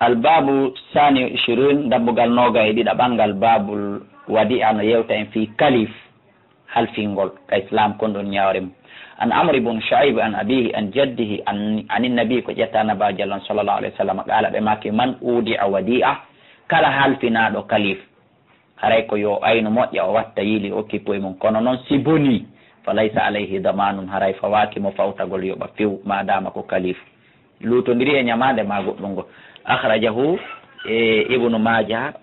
الباب الثاني 20 دبغال نوغا يدي دبانغال باب الوديعة يوتا في كليف هل في نقول كإسلام كندون يارم عن عمرو بن شعيب عن أبيه عن جده عن النبي كجتانا باجلان صلى الله عليه وسلم قال بماك من أودع وديعة كلا هل في نادو كليف هرايكو يو أين موت يا وات يلي أوكي بوي من كونون سيبوني فليس عليه ضمان هراي فواكي مفوتا قول يو بفيو ما دامكو كليف لوتو ندري نيامade ما غدونغو أخرجه ابن ماجه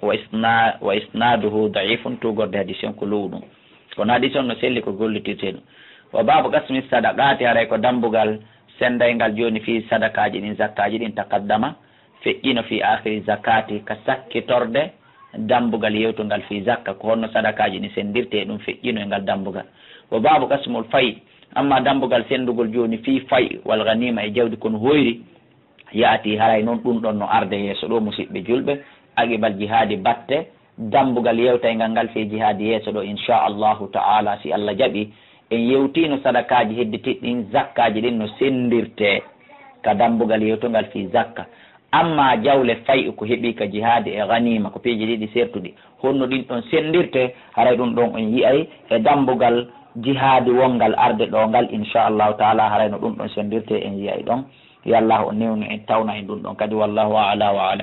وإسناده ضعيف تغرد حديثن كلودو kono hadison no selli ko gollititeɗo wa babu qasmi sadaqati haray ko dambugal sendaygal joni fi sadakaji ɗin zakkaji ɗin taqaddama feƴƴino fi akhiri zakati ka sakkitorde dambugal yewtugal fi zakka ko honno sadakaji ɗin sendirte ɗum feƴƴino e ngal dambugal wa babu qasmul fay amma dambugal sendugol joni fi fay wal ghanima e jawdi kono hoyri yaati haray noon ɗum ɗon no arde yeeso ɗo musidɓe julɓe aqibal jihadi batte dambugal yewtaygal ngal fi jihadi yeeso ɗo inchallahu taala si Allah jaɓi en yewtino sadakaji hedditiɗɗin zakkaji ɗin no sendirte ka dambugal yewtogal fi zakka amma jawle fay ko heeɓi ka jihadi e ghanima ko peeji ɗiɗi sertuɗi honno ɗin ɗon sendirte haray ɗum ɗon on yiyay e dambugal jihadi wongal arde ɗo ngal inchallahu taala haray no ɗum ɗon sendirte en yiyay ɗon yallah o newno en tawna en ɗum ɗon kadi wallahu a'la wa a'lam